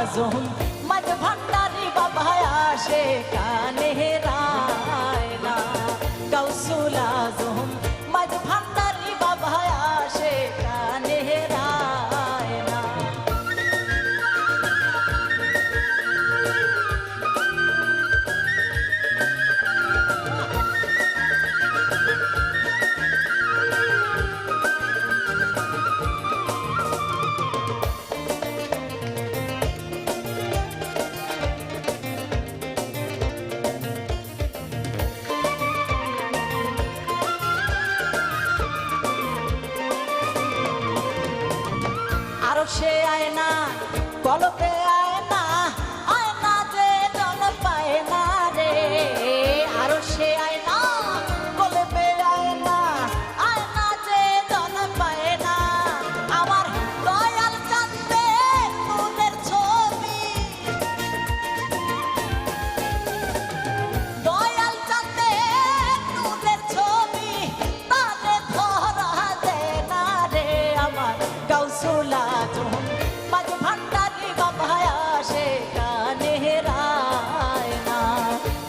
আজম মাঝ ভান্ডারি বাবা আসে কানে রায় না। গাউসুল আজম মাঝ ভান্ডারি বাবা আসে কানে রায় না। সে আয়না কলপে আয়না আয়না যে জন পায় না রে। আরো সে আয়না কলপে আয়না আয়না যে জন পায় না। আমার দয়াল চাঁদে নূরের ছবি দয়াল চাঁদে নূরের ছবি তারে ধরা দেয় না রে। আমার গাউসুল আজম মাঝ ভান্ডারি বাবা আসে কানে রায় না।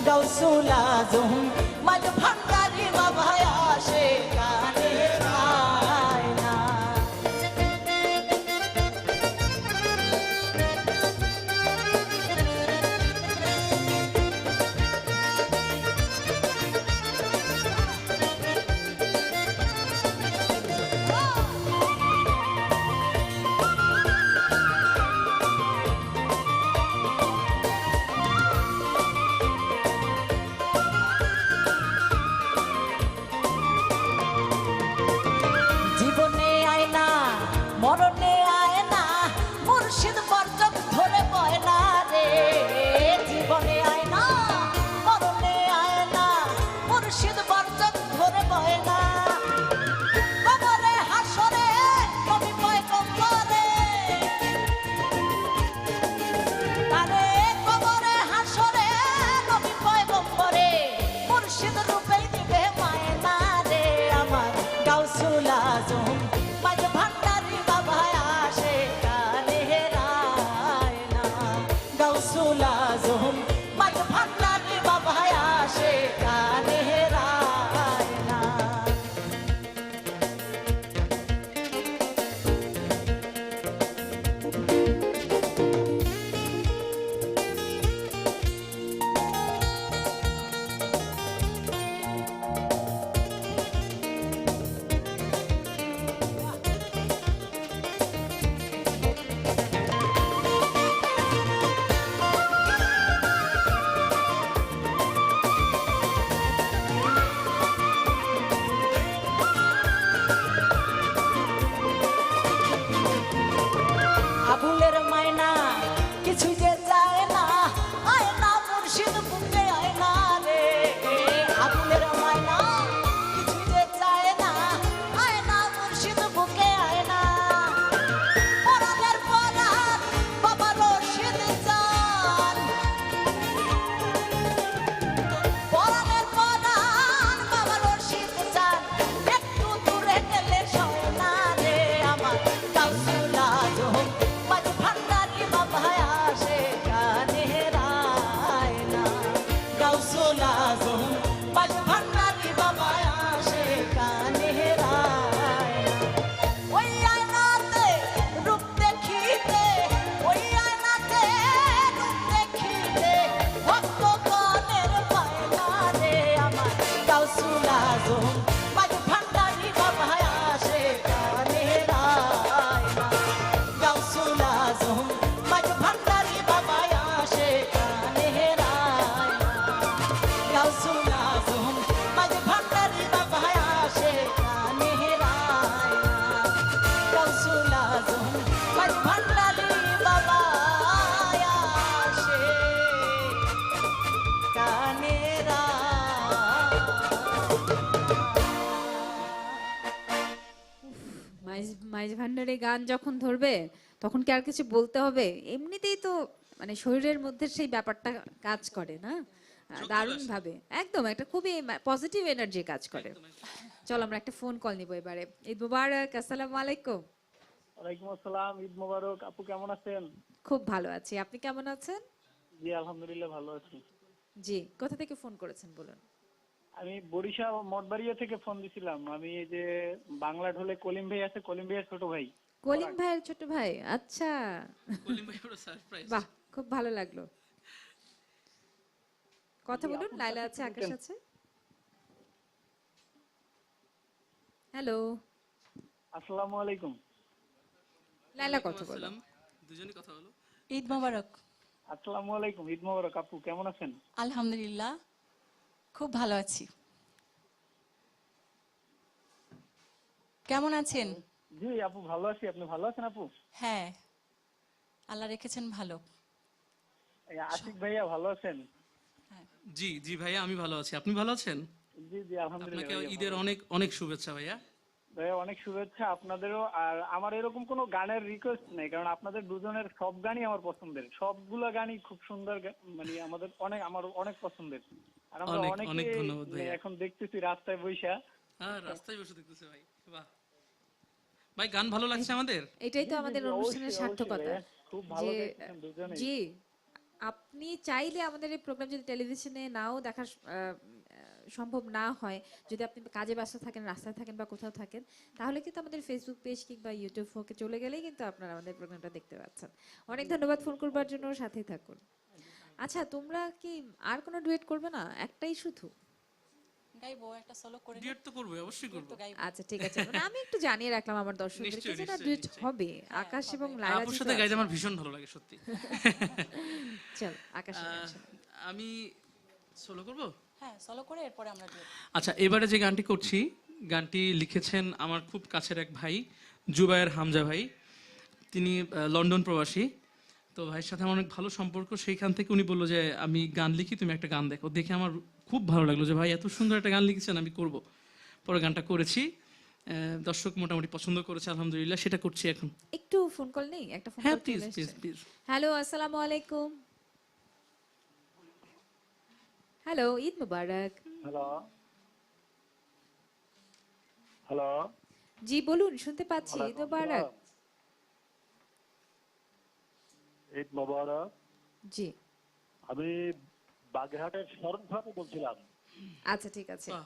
গাউসুল আজম মাঝ ভান্ডারি বাবা আসে কানে রায় না। জীবনে আয়না মরণে আয়না মুর্শিদ বর্জক ধরে বয় না রে। জীবনে আয়না মরণে আয়না মুর্শিদ বর্জক ধরে বয় না। কবরে হাসরে নবী পয়গম্বরে আরে কবরে হাসরে নবী পয়গম্বরে মুর্শিদ রূপে দিবে মায়না রে। আমার গাউসুল আজম মাঝ ভান্ডারি বাবা আসে কানে রায় না। গাউসুল আজম মাঝ ভান্ডারি বাবা আসে কানে রায় না। আবুলের মায়না কিছু যে চায় না আয়না মুর্শিদ বুকে আয়না রে। আবুলের মায়না কিছু যে চায় না আয়না মুর্শিদ বুকে আয়না। পরাণের পরাণ বাবা রশিদ চান পরাণের পরাণ বাবা রশিদ চান একটু দূরে গেলে সয় না রে। আমার গাউসুল আজম মাঝ ভান্ডারি বাবা আসে কানে রায় না। গাউসুল আজম মাঝ ভান্ডারি বাবা আসে কানে রায় না। ওই আয়নাতে রূপ দেখিতে ওই আয়নাতে রূপ দেখিতে ভক্ত গণের পায় না রে। আমার গাউসুল আজম মাঝ ভান্ডারি বাবা আসে কানে রায় না। গাউসুল আজম মাঝ ভান্ডারি বাবা আসে কানে রায় না। গাউসুল আজম মাঝ ভান্ডারি বাবা আসে কানে রায় না। গাউসুল আজম মাঝ ভান্ডারি বাবা আসে কানে রায়। মাইজ ভান্ডারে গান যখন ধরবে তখন কি আর কিছু বলতে হবে? এমনিতেই তো মানে শরীরের মধ্যে সেই ব্যাপারটা কাজ করে না দারুণ ভাবে, একদম একটা খুবই পজিটিভ এনার্জি কাজ করে। চল আমরা একটা ফোন কল নিব এবারে। ঈদ মুবারক, আসসালামু আলাইকুম। ওয়ালাইকুম আসসালাম, ঈদ মোবারক। আপু কেমন আছেন? খুব ভালো আছি, আপনি কেমন আছেন? জি আলহামদুলিল্লাহ ভালো আছি। জি, কোথা থেকে ফোন করেছেন বলুন। আমি বরিশাল মঠবাড়িয়া থেকে ফোন দিছিলাম। আমি এই যে বাংলা ঢোলে কলিম ভাই আছে, কলিম ভাইয়ের ছোট ভাই। কলিম ভাইয়ের ছোট ভাই, আচ্ছা। কলিম ভাই পুরো সারপ্রাইজ। বাহ, খুব ভালো লাগলো। কথা জি, বলুন, আপুর লাইলা কাছে আছে, একটু আকাশ ঢুকেন। আছে। হ্যালো, আসসালামু আলাইকুম। লাইলা ওয়ালাইকুম কথা বলো। আসসালাম। দুজনই কথা হলো। ঈদ মোবারক। আসসালামু আলাইকুম, ঈদ মোবারক। আপু কেমন আছেন? আলহামদুলিল্লাহ খুব ভালো আছি। কেমন আছেন? জি আপু ভালো আছি, আপনি ভালো আছেন আপু? হ্যাঁ, আল্লাহ রেখেছেন ভালো। এই আশিক ভাইয়া ভালো আছেন? জি জি ভাইয়া, আমি ভালো আছি। আপনি ভালো আছেন? জি জি আলহামদুলিল্লাহ আপনাকে ভাইয়া, ঈদের ভালো অনেক অনেক শুভেচ্ছা ভাইয়া। আছি। ভাইয়া অনেক শুভেচ্ছা আপনাদেরও। আর আমার এরকম কোনো গানের রিকোয়েস্ট নেই, কারণ আপনাদের দুজনের সব গানই আমার পছন্দের, সবগুলা গানই খুব সুন্দর মানে আমার অনেক পছন্দের। আর আমরা অনেক অনেকে অনেক ধন্যবাদ ভাইয়া। এখন দেখতেছি রাস্তায় বইসা। হ্যাঁ, রাস্তায় বসে দেখতেছে ভাই। বাহ ভাই, গান ভালো লাগছে আমাদের। এটাই তো আমাদের জি, অনুষ্ঠানের অবশ্যই, সার্থকতা ভাইয়া। খুব ভালো যে গাইতেছেন দুজনেই। জি, আপনি চাইলে আমাদের এই প্রোগ্রাম যদি টেলিভিশনে নাও দেখা সম্ভব না হয়, যদি আপনি কাজে ব্যস্ত থাকেন, রাস্তায় থাকেন বা কোথাও থাকেন, তাহলে কিন্তু আমাদের ফেসবুক পেজ কিংবা ইউটিউব হোকে চলে গেলেই কিন্তু আপনারা আমাদের প্রোগ্রামটা দেখতে পাচ্ছেন। অনেক ধন্যবাদ ফোন করবার জন্য, সাথেই থাকুন। আচ্ছা, তোমরা কি আর কোনো ডুয়েট করবে না, একটাই শুধু? গাইবো একটা সোলো করে ডিউট তো করবে, অবশ্যই করব। তো গাইবো। আচ্ছা ঠিক আছে, মানে আমি একটু জানিয়ে রাখলাম আমার দর্শকদেরকে নিশ্চয়ই, যে না, নিশ্চয়ই, ডুয়েট নিশ্চয়ই। হবে, আকাশ এবং লায়লা আপুর জি সাথে তো গাইতে আছে। আমার ভীষণ ভালো লাগে সত্যি। চল আকাশের গান শোনাও। আমি সোলো করব। হ্যাঁ, সোলো করে এরপরে আমরা duet। আচ্ছা, এবারে যে গানটি করছি, গানটি লিখেছেন আমার খুব কাছের এক ভাই, জুবায়ের হামজা ভাই। তিনি লন্ডন প্রবাসী। তো ভাইয়ের সাথে আমার অনেক ভালো সম্পর্ক। সেইখান থেকে উনি বললো যে আমি গান লিখি, তুমি একটা গান দেখো। দেখে আমার খুব ভালো লাগলো যে ভাই এত সুন্দর একটা গান লিখেছেন, আমি করব। পরে গানটা করেছি, দর্শক মোটামুটি পছন্দ করেছে আলহামদুলিল্লাহ। সেটা করছি এখন। একটু ফোন কল নেই, একটা ফোন হ্যাঁ কল প্লিজ চলে প্লিজ এসেছে। প্লিজ। হ্যালো, আসসালামু আলাইকুম। হ্যালো, ঈদ মুবারক। হ্যালো হ্যালো, জি বলুন, শুনতে পাচ্ছি। ঈদ মুবারক। ঈদ মোবারক। জি, আমি বাগেরহাটের শরৎ ভাবে বলছিলাম। আচ্ছা ঠিক আছে। বাহ।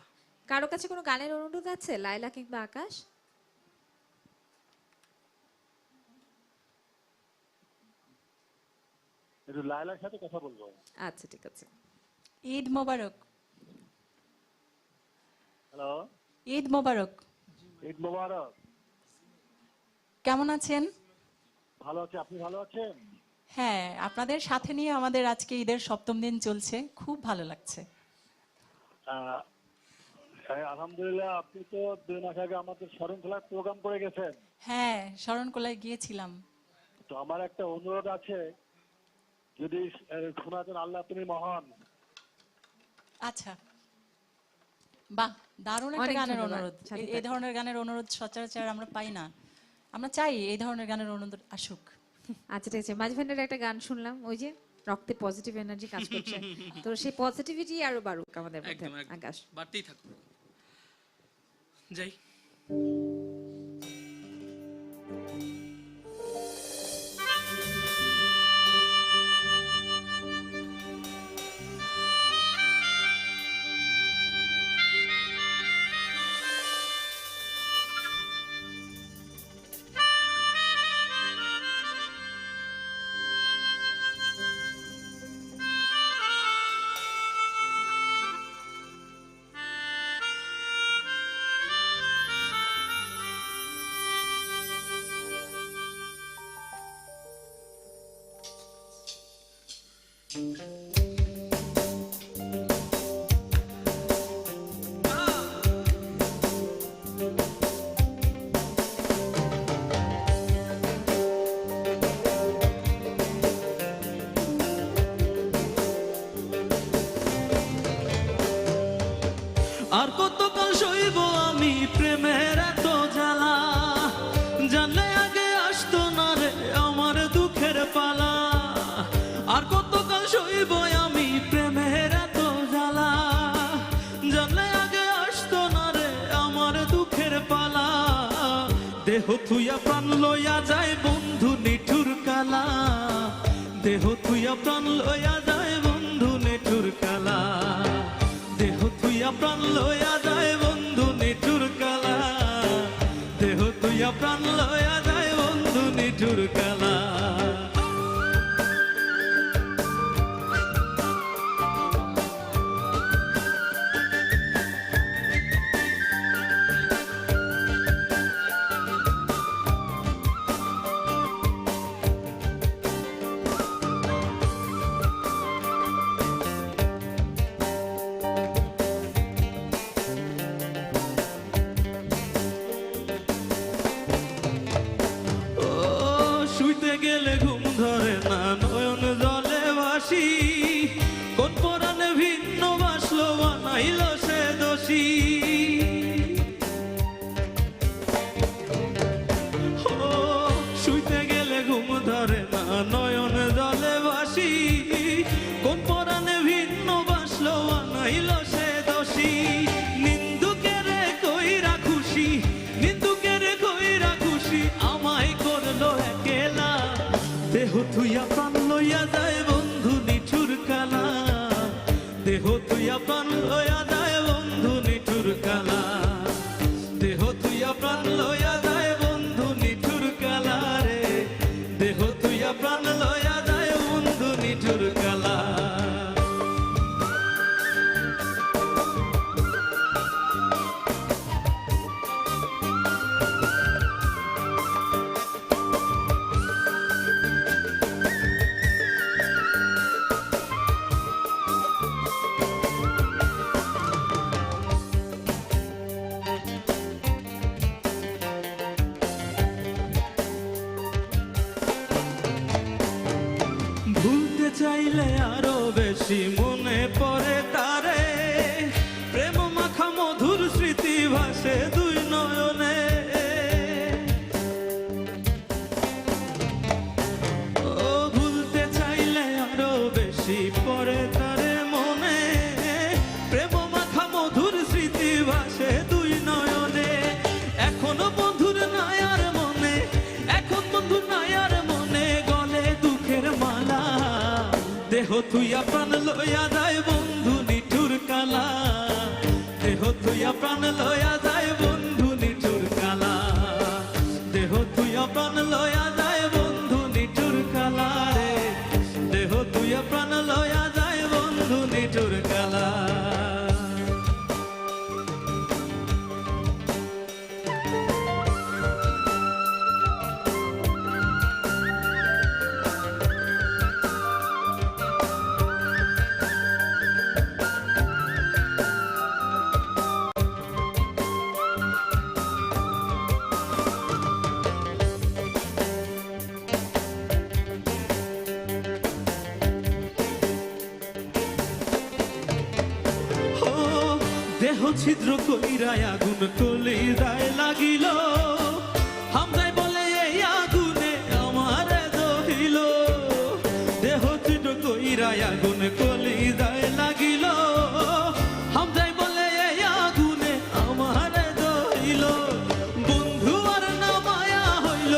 কারো কাছে কোনো গানের অনুরোধ আছে, লায়লা কিংবা আকাশ? একটু লায়লার সাথে কথা বলবো। আচ্ছা ঠিক আছে। ঈদ মোবারক। হ্যালো, ঈদ মোবারক। ঈদ মোবারক। কেমন আছেন? ভালো আছি, আপনি ভালো আছেন? হ্যাঁ, আপনাদের সাথে নিয়ে আমাদের আজকে ঈদের 7ম দিন চলছে, খুব ভালো লাগছে। হ্যাঁ, আলহামদুলিল্লাহ। আপনি তো 2 মাস আগে আমাদের শরণখোলায় প্রোগ্রাম করে গেছেন। হ্যাঁ, শরণখোলায় গিয়েছিলাম। তো আমার একটা অনুরোধ আছে, যদি শোনা যান, আল্লাহ তুমি মহান। আচ্ছা, বাহ, দারুণ একটা অনেক গানের ধন্যবাদ, অনুরোধ। সাথে এই ধরনের গানের অনুরোধ সচরাচর আমরা পাই না। আমরা চাই এই ধরনের গানের অনুরোধ আসুক। আচ্ছা ঠিক আছে, মাঝখানের একটা গান শুনলাম, ওই যে রক্তে পজিটিভ এনার্জি কাজ করছে, তো সেই পজিটিভিটি আরো বাড়ুক আমাদের মধ্যে। একদম একদম, আকাশ, বাড়তেই থাকুক। যাই। আর কতকাল সইব আমি প্রেমের এত জ্বালা, জানলে আগে আসতো না রে আমার দুঃখের পালা। আর কতকাল সইব আমি প্রেমের এত জ্বালা, জানলে আগে আসতো না রে আমার দুঃখের পালা। দেহ থুইয়া প্রাণ লইয়া যায় বন্ধু নিঠুর কালা, দেহ থুইয়া প্রাণ লইয়া যায় বন্ধু নেঠুর কালা, দেহ থুইয়া প্রাণ লইয়া যায় বন্ধু নেঠুর কালা, দেহ থুইয়া প্রাণ লইয়া যায় বন্ধু নেঠুর কালা। ও শুইতে গেলে ঘুম ধরে না, নয়ন জলে ভাসি, কোন পরাণে ভিন্ন বাসলো বানাইল সে দোষী। ও শুইতে গেলে ঘুম ধরে না, নয়ন জলে ভাসি, কোন পরাণে ভিন্ন বাসলো বানাইল সে দোষী। নিন্দুকের কইরা খুশি, নিন্দুকের কইরা খুশি, আমায় করলো একেলা, দেহ থুইয়া প্রাণ লইয়া যায় বন্ধু নিঠুর কালা, দেহ থুইয়া প্রাণ লইয়া যায় বন্ধু নিঠুর কালা, দেহ থুইয়া প্রাণ লইয়া যায় বন্ধু নিঠুর কালা রে, দেহ থুইয়া প্রাণ লইয়া যায় বন্ধু নিঠুর কালা। ভুলতে চাইলে আরো বেশি মনে পড়ে তারে, প্রেম মাখা মধুর স্মৃতি ভাসে দুই নয়নে। ও ভুলতে চাইলে আরো বেশি পড়ে তারে মনে, প্রেম মাখা মধুর স্মৃতি ভাসে দুই নয়নে। এখনো বন্ধুর নাই আর মনে, এখন বন্ধুর নাই আর মনে, গলে দুঃখের মালা, দেহ থুইয়া প্রাণ লইয়া যায় বন্ধু নিঠুর কালা, দেহ থুইয়া প্রাণ লইয়া যায় বন্ধু নিঠুর কালা, দেহ থুইয়া প্রাণ লইয়া যায় বন্ধু নিঠুর কালা রে, দেহ থুইয়া প্রাণ লইয়া যায় বন্ধু নিঠুর কালা। ও দেহ ছিদ্র কইরা আগুন কলি যায় লাগিল, হামদাই বলে এই আগুনে আমার দহিল, দেহ ছিদ্র কইরা আগুন কলি যায় লাগিল, হামদাই বলে এই আগুনে আমার দহিল। বন্ধু আর না মায়া হইল,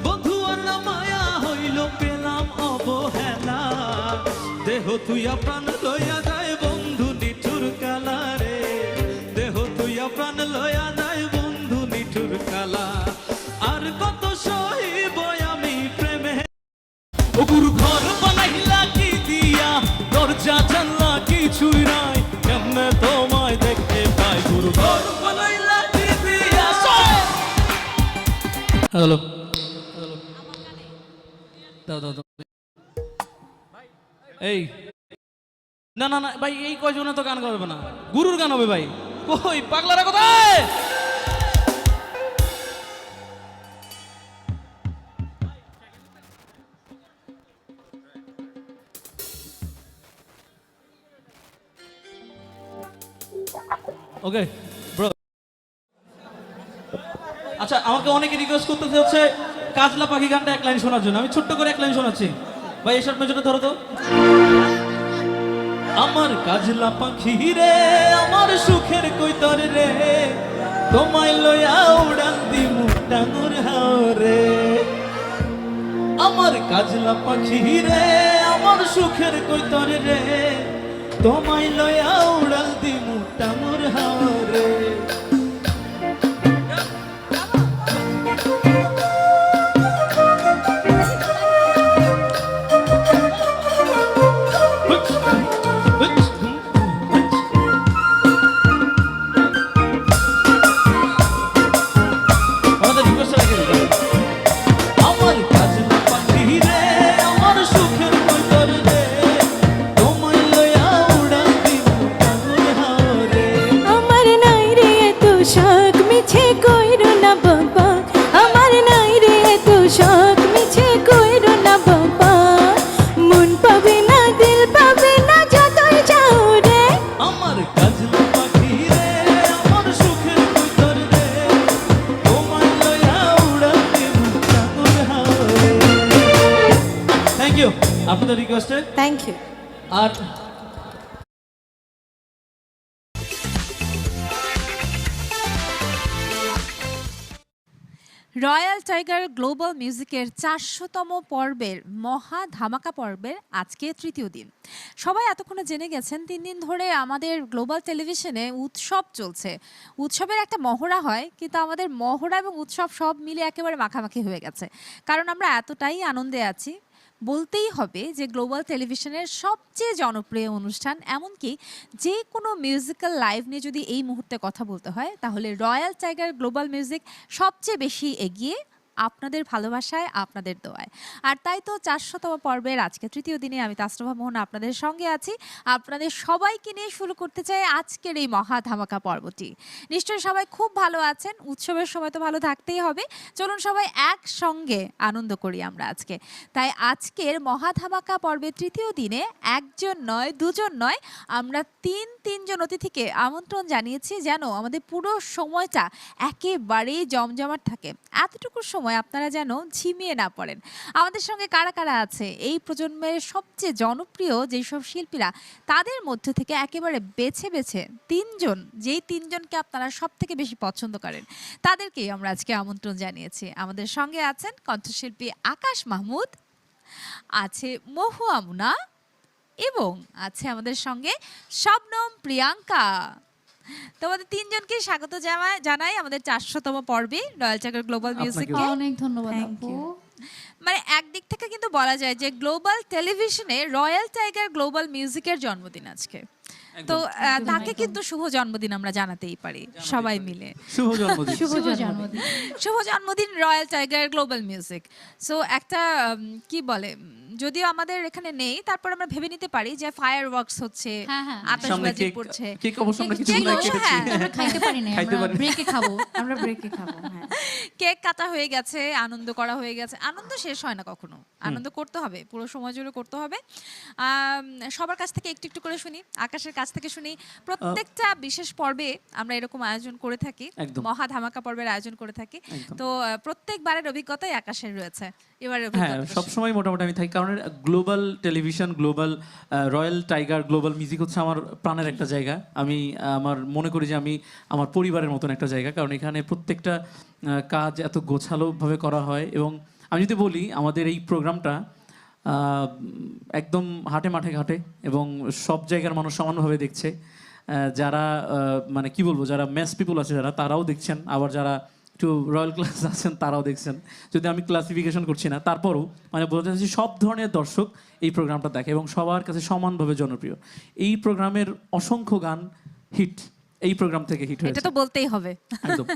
বন্ধু আর না মায়া হইল, পেলাম অবহেলা, দেহ তুইয়া প্রাণ লইয়া যায় বন্ধু নিঠুর কালা রে, দেহ তুইয়া প্রাণ লইয়া যায় বন্ধু নিঠুর কালা। আর কত সহিব আমি প্রেমে, ও গুরু ঘর বানাইলা কি দিয়া, দরজা জানলা কিছুই নাই, কেমনে তোমায় দেখতে পাই, গুরু ঘর বানাইলা কি দিয়া। হ্যালো, দাও দাও দাও। এই না না না ভাই, এই কয়জনে তো গান গাবে না, গুরুর গান হবে ভাই। কই পাগলারা কোথায়? ওকে ব্রো, আচ্ছা আমাকে অনেকে রিকোয়েস্ট করতেছে হচ্ছে কাজলা পাখি গানটা এক লাইন শোনার জন্য। আমি ছোট্ট করে এক লাইন শোনাচ্ছি ভাই, এসব মেজনে ধরো তো। আমার কাজলা পাখি রে, আমার সুখের কইতর রে, তোমায় লইয়া উড়ান দিমু টাঙ্গুর হাওরে। আমার কাজলা পাখি রে আমার সুখের কৈতর রে তোমায় লয়া উড়াল দিমু টামুর হাওরে আমাদের রিকোয়েস্ট রাখে দিতে আমার কাজলা পাখি রে আমার সুখের কৈতর রে তোমায় লয়া উড়াল দিমু টামুর হাওরে আমার নাই রে এত শখ মিছে কইরো না বাবা আমার নাই রে এত শখ মিছে কইরো না বাবা মন পাবে না দিল পাবে না যতই যাও রে আমার কাজলা পাখি রে আমার সুখের কৈতর রে তোমায় লয়া উড়াল দিমু টামুর হাওরে থ্যাংক ইউ আপনাদের রিকোয়েস্টে থ্যাংক ইউ আর রয়্যাল টাইগার গ্লোবাল মিউজিকের 400তম পর্বের মহা ধামাকা পর্বের আজকে তৃতীয় দিন। সবাই এতক্ষণে জেনে গেছেন 3 দিন ধরে আমাদের গ্লোবাল টেলিভিশনে উৎসব চলছে। উৎসবের একটা মহড়া হয়, কিন্তু আমাদের মহড়া এবং উৎসব সব মিলে একেবারে মাখামাখি হয়ে গেছে, কারণ আমরা এতটাই আনন্দে আছি। বলতেই হবে যে গ্লোবাল টেলিভিশনের সবচেয়ে জনপ্রিয় অনুষ্ঠান, এমনকি যে কোনো মিউজিক্যাল লাইভ নিয়ে যদি এই মুহূর্তে কথা বলতে হয় তাহলে রয়্যাল টাইগার গ্লোবাল মিউজিক সবচেয়ে বেশি এগিয়ে, আপনাদের ভালোবাসায়, আপনাদের দোয়ায়। আর তাই তো 400তম পর্বের আজকে তৃতীয় দিনে আমি তাসরফা মোহন আপনাদের সঙ্গে আছি। আপনাদের সবাইকে নিয়ে শুরু করতে চাই আজকের এই মহা ধামাকা পর্বটি। নিশ্চয়ই সবাই খুব ভালো আছেন, উৎসবের সময় তো ভালো থাকতেই হবে। চলুন সবাই একসঙ্গে আনন্দ করি আমরা আজকে। তাই আজকের মহা ধামাকা পর্বের তৃতীয় দিনে একজন নয়, দুজন নয়, আমরা তিনজন অতিথিকে আমন্ত্রণ জানিয়েছি যেন আমাদের পুরো সময়টা একেবারেই জমজমাট থাকে। এতটুকু সময় আপনারা যেন ঝিমিয়ে না পড়েন। আমাদের সঙ্গে কারা কারা আছে এই প্রজন্মের সবচেয়ে জনপ্রিয় যেসব শিল্পীরা, তাদের মধ্যে থেকে একেবারে বেছে বেছে 3 জন, যেই 3 জনকে আপনারা সব থেকে বেশি পছন্দ করেন, তাদেরকেই আমরা আজকে আমন্ত্রণ জানিয়েছি। আমাদের সঙ্গে আছেন কণ্ঠশিল্পী আকাশ মাহমুদ, আছে মহুয়া মুনা, এবং আছে আমাদের সঙ্গে শবনম প্রিয়াঙ্কা। তোমাদের 3 জনকে স্বাগত জানাই আমাদের 400তম পর্বে রয়্যাল টাইগার গ্লোবাল মিউজিকে। অনেক ধন্যবাদ Thank আপু। you। মানে একদিক থেকে কিন্তু বলা যায় যে গ্লোবাল টেলিভিশনে রয়্যাল টাইগার গ্লোবাল মিউজিকের জন্মদিন আজকে। তো তাকে কিন্তু শুভ জন্মদিন আমরা জানাতেই পারি সবাই মিলে। শুভ জন্মদিন। শুভ জন্মদিন। শুভ জন্মদিন royal tiger global music. So একটা কি বলে, যদিও আমাদের এখানে নেই, তারপর আমরা ভেবে নিতে পারি যে ফায়ার ওয়ার্কস হচ্ছে, হ্যাঁ, হ্যাঁ। আতশবাজি পড়ছে। কেক অবশ্য আমরা কিছু কেক না অবশ্য কেটেছি। হ্যাঁ। আমরা খাইতে পারি না, খাইতে আমরা পারি না। ব্রেকে খাবো, আমরা ব্রেকে খাবো। হ্যাঁ, কেক কাটা হয়ে গেছে, আনন্দ করা হয়ে গেছে। আনন্দ শেষ হয় না কখনো, আনন্দ করতে হবে, পুরো সময় জুড়ে করতে হবে। সবার কাছ থেকে একটু একটু করে শুনি, আকাশের কাছ থেকে শুনি। প্রত্যেকটা বিশেষ পর্বে আমরা এরকম আয়োজন করে থাকি, একদম। মহা ধামাকা পর্বের আয়োজন করে থাকি। একদম। তো প্রত্যেকবারের অভিজ্ঞতাই আকাশের রয়েছে, এবারের হ্যাঁ, অভিজ্ঞতা সবসময় মোটামুটি আমি থাকি, কারণ global television, global royal tiger global music হচ্ছে আমার প্রাণের একটা জায়গা। আমি আমার মনে করি যে আমি আমার পরিবারের মতন একটা জায়গা, কারণ এখানে প্রত্যেকটা কাজ এত গোছালোভাবে করা হয়। এবং আমি যদি বলি আমাদের এই প্রোগ্রামটা একদম হাটে মাঠে ঘাটে এবং সব জায়গার মানুষ সমানভাবে দেখছে। যারা মানে কি বলবো, যারা ম্যাস পিপল আছে যারা, তারাও দেখছেন, আবার যারা একটু রয়্যাল ক্লাস আছেন তারাও দেখছেন। যদি আমি ক্লাসিফিকেশন করছি না, তারপরও মানে বলতে চাচ্ছি সব ধরনের দর্শক এই প্রোগ্রামটা দেখে এবং সবার কাছে সমানভাবে জনপ্রিয়। এই প্রোগ্রামের অসংখ্য গান হিট এই প্রোগ্রাম থেকে হিট এটা হয়েছে তো বলতেই হবে। একদম।